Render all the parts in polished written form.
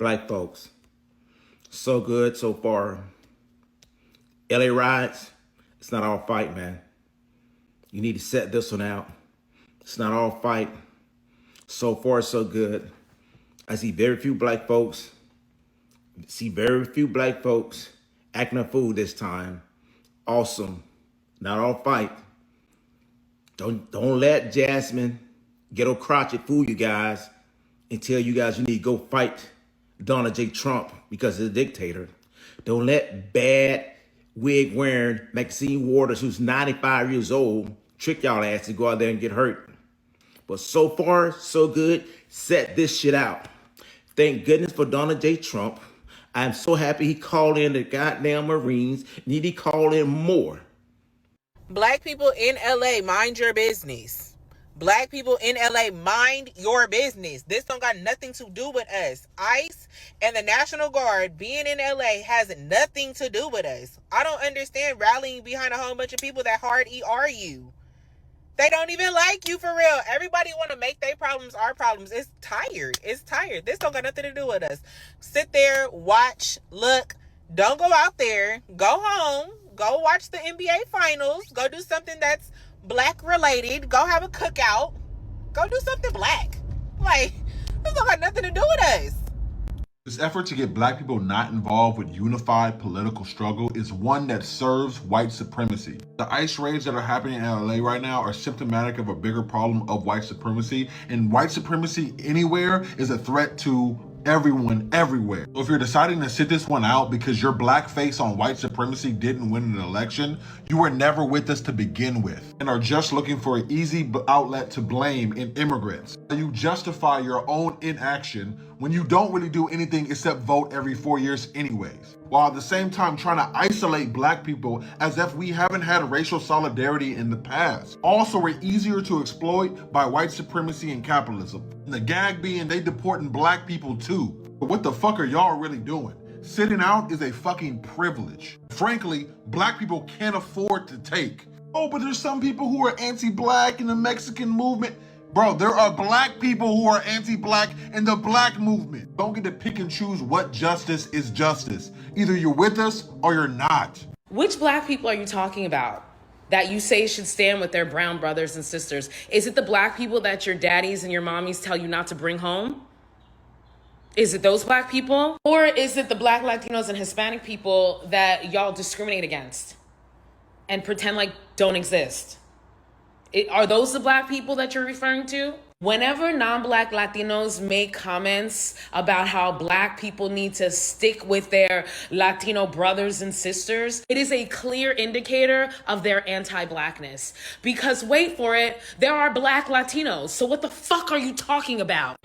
black folks. So good so far. LA riots, it's not all fight, man. You need to set this one out. It's not all fight. So far, so good. I see very few black folks. Acting a fool this time. Awesome. Not all fight. Don't let Jasmine Ghetto Crotchet fool you guys and tell you guys you need to go fight Donald J. Trump because he's a dictator. Don't let bad wig wearing Maxine Waters, who's 95 years old, trick y'all ass to go out there and get hurt. But so far, so good. Set this shit out. Thank goodness for Donald J. Trump. I'm so happy he called in the goddamn Marines. Need he call in more. Black people in LA, mind your business. Black people in LA, mind your business. This don't got nothing to do with us. ICE and the National Guard being in LA has nothing to do with us. I don't understand rallying behind a whole bunch of people that hard ER you. They don't even like you for real. Everybody want to make their problems our problems. It's tired. This don't got nothing to do with us. Sit there, watch, look. Don't go out there. Go home. Go watch the NBA finals. Go do something that's black related. Go have a cookout. Go do something black. Like, this don't got nothing to do with us. This effort to get black people not involved with unified political struggle is one that serves white supremacy. The ICE raids that are happening in LA right now are symptomatic of a bigger problem of white supremacy, and white supremacy anywhere is a threat to everyone, everywhere. So if you're deciding to sit this one out because your black face on white supremacy didn't win an election, you were never with us to begin with and are just looking for an easy outlet to blame in immigrants. You justify your own inaction when you don't really do anything except vote every 4 years anyways, while at the same time trying to isolate black people as if we haven't had racial solidarity in the past. Also, we're easier to exploit by white supremacy and capitalism. And the gag being they deporting black people too. But what the fuck are y'all really doing? Sitting out is a fucking privilege. Frankly, black people can't afford to take. Oh, but there's some people who are anti-black in the Mexican movement. Bro, there are black people who are anti-black in the black movement. Don't get to pick and choose what justice is justice. Either you're with us or you're not. Which black people are you talking about that you say should stand with their brown brothers and sisters? Is it the black people that your daddies and your mommies tell you not to bring home? Is it those black people? Or is it the black Latinos and Hispanic people that y'all discriminate against and pretend like don't exist? Are those the black people that you're referring to? Whenever non-black Latinos make comments about how black people need to stick with their Latino brothers and sisters, it is a clear indicator of their anti-blackness. Because wait for it, there are black Latinos. So what the fuck are you talking about?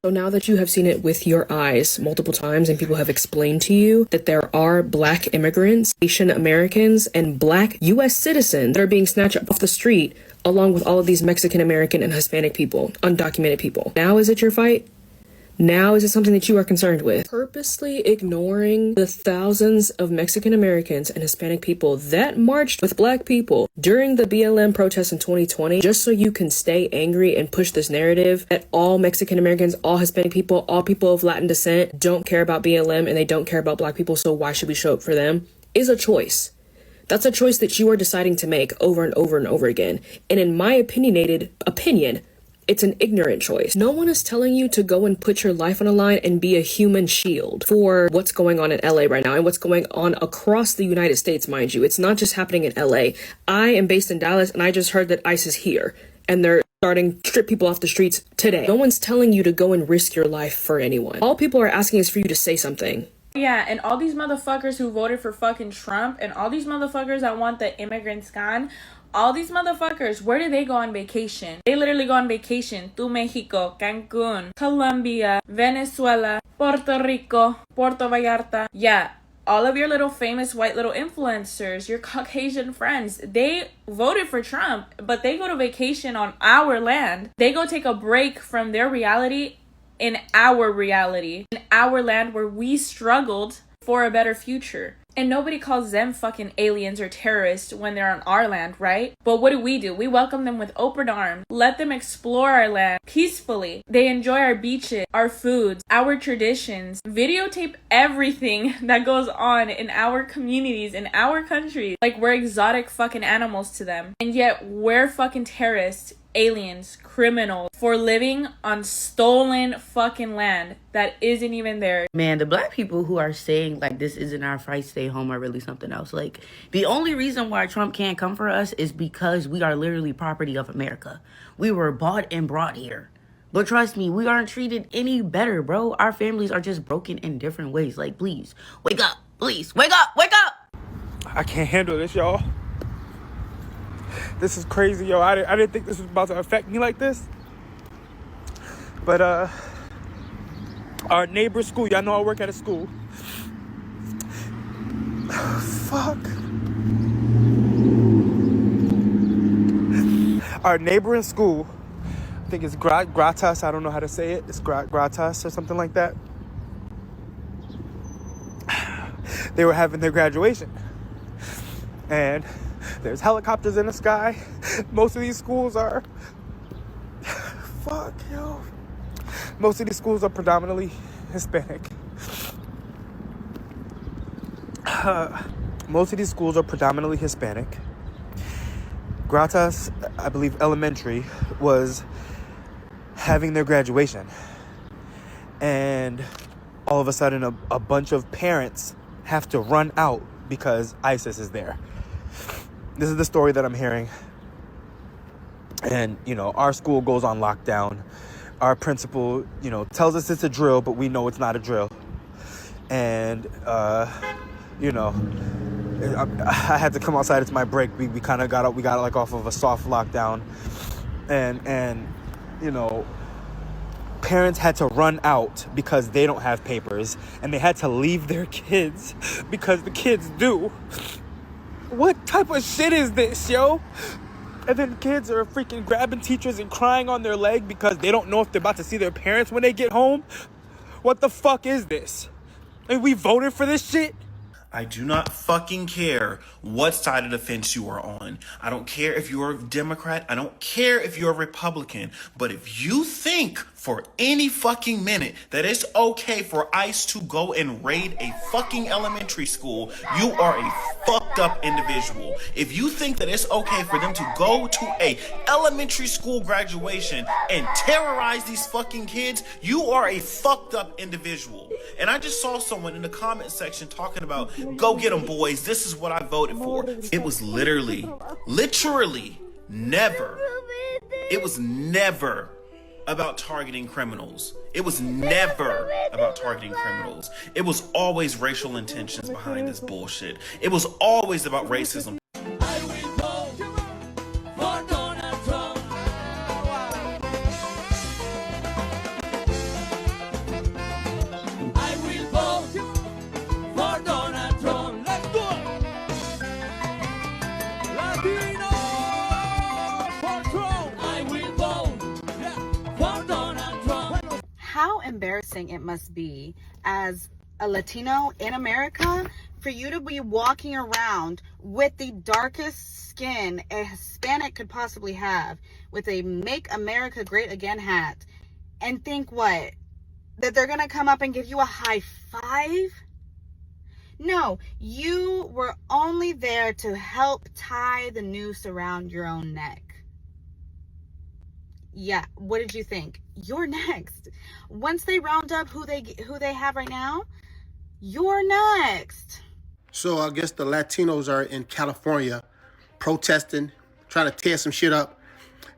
So now that you have seen it with your eyes multiple times and people have explained to you that there are black immigrants, Asian Americans, and black U.S. citizens that are being snatched off the street along with all of these Mexican American and Hispanic people, undocumented people. Now is it your fight? Now is it something that you are concerned with? Purposely ignoring the thousands of Mexican Americans and Hispanic people that marched with black people during the BLM protests in 2020, just so you can stay angry and push this narrative that all Mexican Americans, all Hispanic people, all people of Latin descent don't care about BLM and they don't care about black people, so why should we show up for them? Is a choice. That's a choice that you are deciding to make over and over and over again. And in my opinionated opinion, it's an ignorant choice. No one is telling you to go and put your life on a line and be a human shield for what's going on in LA right now and what's going on across the United States, mind you. It's not just happening in LA. I am based in Dallas and I just heard that ICE is here and they're starting to strip people off the streets today. No one's telling you to go and risk your life for anyone. All people are asking is for you to say something. Yeah, and all these motherfuckers who voted for fucking Trump and all these motherfuckers that want the immigrants gone, all these motherfuckers, where do they go on vacation? They literally go on vacation to Mexico, Cancun, Colombia, Venezuela, Puerto Rico, Puerto Vallarta. Yeah, all of your little famous white little influencers, your Caucasian friends, they voted for Trump, but they go to vacation on our land. They go take a break from their reality in our reality, in our land where we struggled for a better future. And nobody calls them fucking aliens or terrorists when they're on our land, right? But what do? We welcome them with open arms. Let them explore our land peacefully. They enjoy our beaches, our foods, our traditions. Videotape everything that goes on in our communities, in our countries. Like we're exotic fucking animals to them. And yet we're fucking terrorists, aliens, criminals for living on stolen fucking land that isn't even theirs. Man, the black people who are saying like this isn't our fight, stay home are really something else. Like the only reason why Trump can't come for us is because we are literally property of America. We were bought and brought here. But trust me, we aren't treated any better, bro. Our families are just broken in different ways. Like, please, wake up. Please, wake up. Wake up. I can't handle this, y'all. This is crazy, yo. I didn't think this was about to affect me like this. But, our neighbor's school, y'all know I work at a school. Fuck. Our neighboring school, I think it's Gratas, I don't know how to say it. It's Gratas or something like that. They were having their graduation. And there's helicopters in the sky. Most of these schools are... Fuck, yo. Most of these schools are predominantly Hispanic. Gratas, I believe elementary, was having their graduation. And all of a sudden, a bunch of parents have to run out because ISIS is there. This is the story that I'm hearing. And, you know, our school goes on lockdown. Our principal, you know, tells us it's a drill, but we know it's not a drill. And, you know, I had to come outside. It's my break. We kind of got like off of a soft lockdown. And, you know, parents had to run out because they don't have papers. And they had to leave their kids because the kids do. What type of shit is this, yo? And then kids are freaking grabbing teachers and crying on their leg because they don't know if they're about to see their parents when they get home. What the fuck is this? And we voted for this shit? I do not fucking care what side of the fence you are on. I don't care if you're a Democrat. I don't care if you're a Republican. But if you think for any fucking minute that it's okay for ICE to go and raid a fucking elementary school, you are a fucked up individual. If you think that it's okay for them to go to a elementary school graduation and terrorize these fucking kids, you are a fucked up individual. And I just saw someone in the comment section talking about, go get them, boys. This is what I voted for. It was literally never. It was never about targeting criminals. It was never about targeting criminals. It was always racial intentions behind this bullshit. It was always about racism. How embarrassing it must be as a Latino in America for you to be walking around with the darkest skin a Hispanic could possibly have, with a Make America Great Again hat, and think what? That they're gonna come up and give you a high five? No, you were only there to help tie the noose around your own neck. Yeah, what did you think? You're next. Once they round up who they have right now, you're next. So I guess the Latinos are in California protesting, trying to tear some shit up.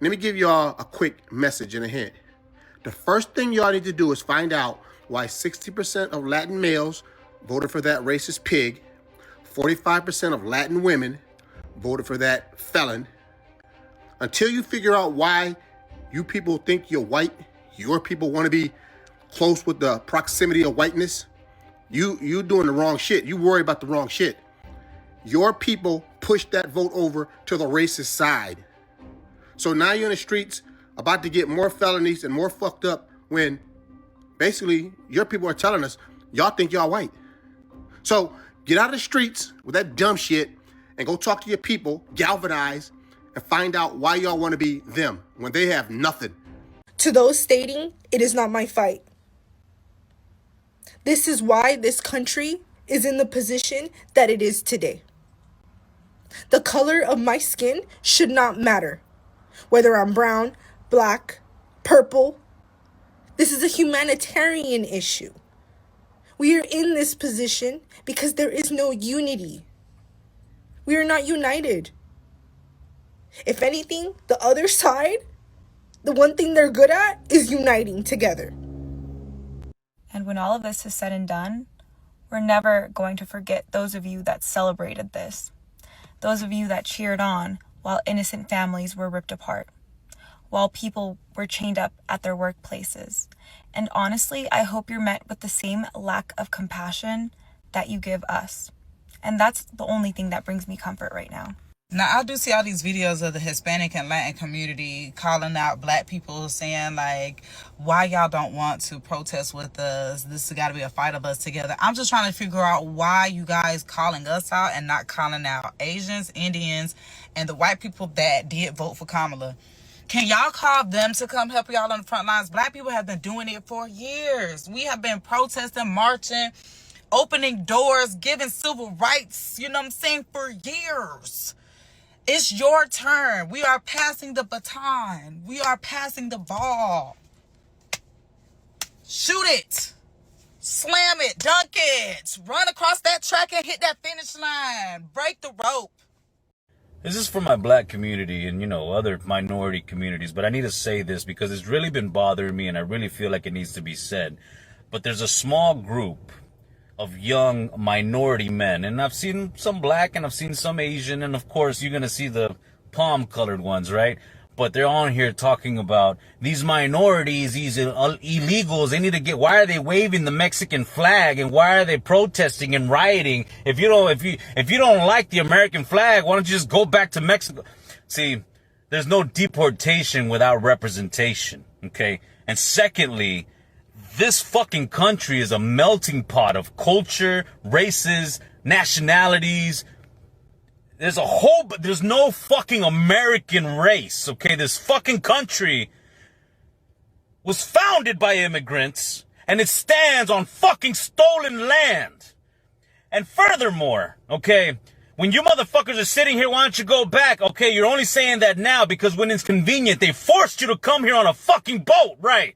Let me give y'all a quick message and a hint. The first thing y'all need to do is find out why 60% of Latin males voted for that racist pig, 45% of Latin women voted for that felon. Until you figure out why you people think you're white, your people want to be close with the proximity of whiteness, you doing the wrong shit. You worry about the wrong shit. Your people pushed that vote over to the racist side. So now you're in the streets about to get more felonies and more fucked up when basically your people are telling us y'all think y'all white. So Get out of the streets with that dumb shit and go talk to your people, galvanize, and find out why y'all want to be them when they have nothing. To those stating, it is not my fight. This is why this country is in the position that it is today. The color of my skin should not matter. Whether I'm brown, black, purple. This is a humanitarian issue. We are in this position because there is no unity. We are not united. If anything, the other side, the one thing they're good at is uniting together. And when all of this is said and done, we're never going to forget those of you that celebrated this. Those of you that cheered on while innocent families were ripped apart, while people were chained up at their workplaces. And honestly, I hope you're met with the same lack of compassion that you give us. And that's the only thing that brings me comfort right now. Now, I do see all these videos of the Hispanic and Latin community calling out black people, saying, like, why y'all don't want to protest with us? This has got to be a fight of us together. I'm just trying to figure out why you guys calling us out and not calling out Asians, Indians, and the white people that did vote for Kamala. Can y'all call them to come help y'all on the front lines? Black people have been doing it for years. We have been protesting, marching, opening doors, giving civil rights, you know what I'm saying, for years. It's your turn. We are passing the baton. We are passing the ball. Shoot it. Slam it. Dunk it. Run across that track and hit that finish line. Break the rope. This is for my black community and, other minority communities. But I need to say this because it's really been bothering me and I really feel like it needs to be said. But there's a small group of young minority men, and I've seen some black and I've seen some Asian, and of course you're gonna see the palm colored ones, right? But they're on here talking about these minorities, these illegals. They need to get. Why are they waving the Mexican flag, and why are they protesting and rioting? If you don't like the American flag, why don't you just go back to Mexico? See, there's no deportation without representation, okay? And secondly, this fucking country is a melting pot of culture, races, nationalities. There's no fucking American race, okay? This fucking country was founded by immigrants and it stands on fucking stolen land. And furthermore, okay, when you motherfuckers are sitting here, why don't you go back? Okay, you're only saying that now because when it's convenient, they forced you to come here on a fucking boat, right?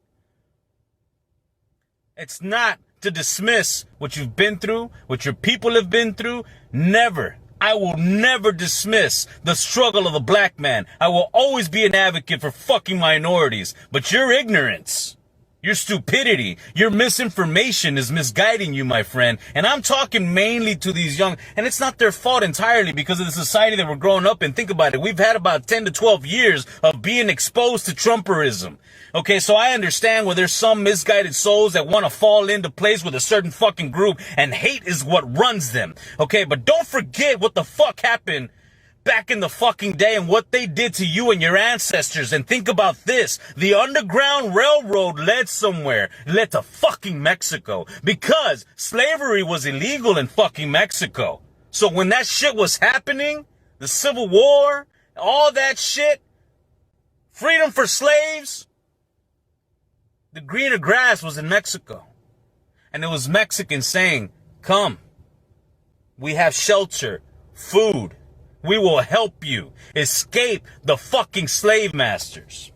It's not to dismiss what you've been through, what your people have been through. Never. I will never dismiss the struggle of the black man. I will always be an advocate for fucking minorities. But your ignorance, your stupidity, your misinformation is misguiding you, my friend. And I'm talking mainly to these young, and it's not their fault entirely because of the society that we're growing up in. Think about it. We've had about 10 to 12 years of being exposed to Trumperism. Okay, so I understand where there's some misguided souls that want to fall into place with a certain fucking group, and hate is what runs them. Okay, but don't forget what the fuck happened back in the fucking day and what they did to you and your ancestors. And think about this. The Underground Railroad led somewhere. It led to fucking Mexico. Because slavery was illegal in fucking Mexico. So when that shit was happening, the Civil War, all that shit, freedom for slaves, the greener grass was in Mexico. And it was Mexicans saying, come, we have shelter, food. We will help you escape the fucking slave masters.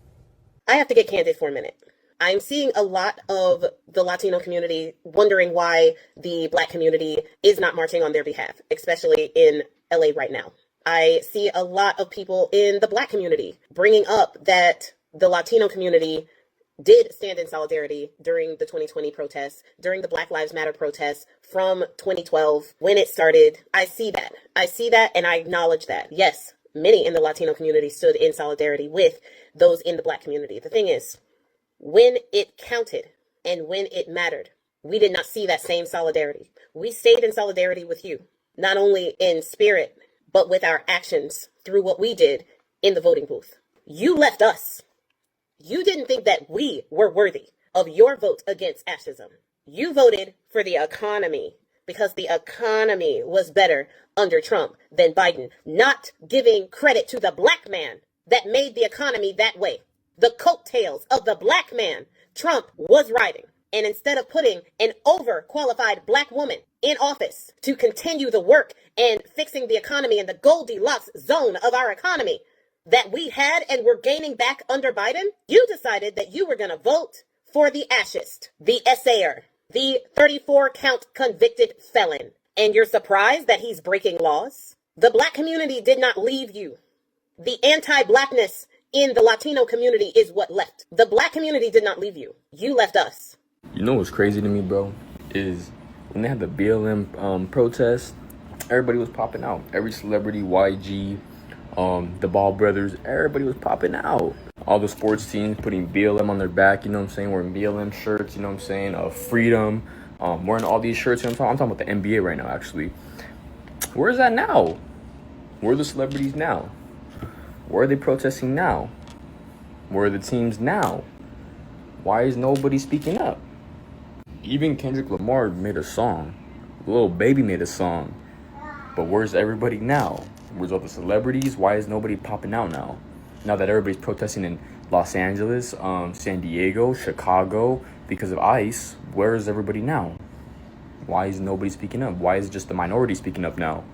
I have to get candid for a minute. I'm seeing a lot of the Latino community wondering why the black community is not marching on their behalf, especially in LA right now. I see a lot of people in the black community bringing up that the Latino community did stand in solidarity during the 2020 protests, during the Black Lives Matter protests from 2012 when it started. I see that and I acknowledge that. Yes, many in the Latino community stood in solidarity with those in the black community. The thing is, when it counted and when it mattered, we did not see that same solidarity. We stayed in solidarity with you, not only in spirit, but with our actions through what we did in the voting booth. You left us. You didn't think that we were worthy of your vote against fascism. You voted for the economy. because the economy was better under Trump than Biden, not giving credit to the black man that made the economy that way. The coattails of the black man Trump was riding. And instead of putting an overqualified black woman in office to continue the work and fixing the economy in the Goldilocks zone of our economy that we had and were gaining back under Biden, you decided that you were going to vote for the ashist, the essayer, the 34-count convicted felon. And you're surprised that he's breaking laws? The black community did not leave you. The anti-blackness in the Latino community is what left. The black community did not leave you. You left us. You know what's crazy to me, bro, is when they had the BLM protest, everybody was popping out. Every celebrity, YG, the Ball brothers, everybody was popping out. All the sports teams putting BLM on their back, you know what I'm saying, wearing BLM shirts, you know what I'm saying, freedom, wearing all these shirts. You know what I'm talking about the NBA right now, actually. Where is that now? Where are the celebrities now? Where are they protesting now? Where are the teams now? Why is nobody speaking up? Even Kendrick Lamar made a song. Lil Baby made a song. But where's everybody now? Where's all the celebrities? Why is nobody popping out now? Now that everybody's protesting in Los Angeles, San Diego, Chicago, because of ICE, where is everybody now? Why is nobody speaking up? Why is just the minority speaking up now?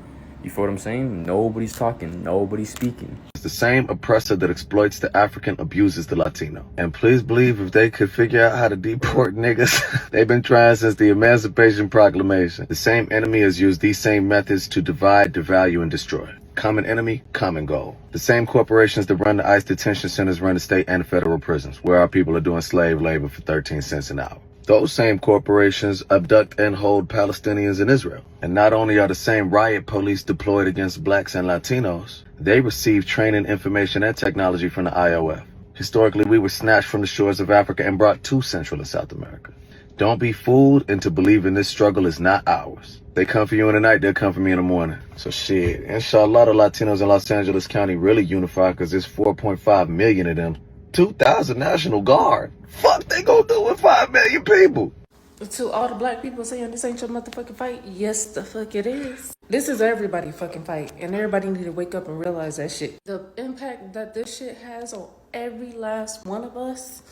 You feel what I'm saying? Nobody's talking. Nobody's speaking. It's the same oppressor that exploits the African abuses the Latino. And please believe if they could figure out how to deport niggas, they've been trying since the Emancipation Proclamation. The same enemy has used these same methods to divide, devalue, and destroy. Common enemy, common goal. The same corporations that run the ICE detention centers run the state and federal prisons, where our people are doing slave labor for 13 cents an hour. Those same corporations abduct and hold Palestinians in Israel. And not only are the same riot police deployed against blacks and Latinos, they receive training, information, and technology from the IOF. Historically, we were snatched from the shores of Africa and brought to Central and South America. Don't be fooled into believing this struggle is not ours. They come for you in the night, they'll come for me in the morning. So shit, inshallah, the Latinos in Los Angeles County really unify because there's 4.5 million of them. 2,000 National Guard. Fuck they gonna do with 5 million people? To all the black people saying this ain't your motherfucking fight, yes the fuck it is. This is everybody fucking fight, and everybody need to wake up and realize that shit. The impact that this shit has on every last one of us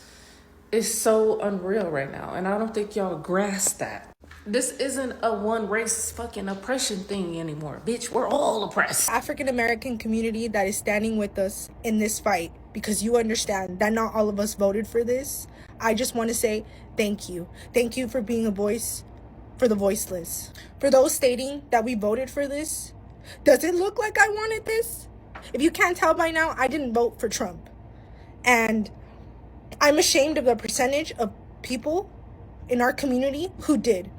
is so unreal right now, and I don't think y'all grasp that. This isn't a one race fucking oppression thing anymore. Bitch, we're all oppressed. African American community that is standing with us in this fight, because you understand that not all of us voted for this. I just want to say thank you. Thank you for being a voice for the voiceless. For those stating that we voted for this, does it look like I wanted this? If you can't tell by now, I didn't vote for Trump. And I'm ashamed of the percentage of people in our community who did.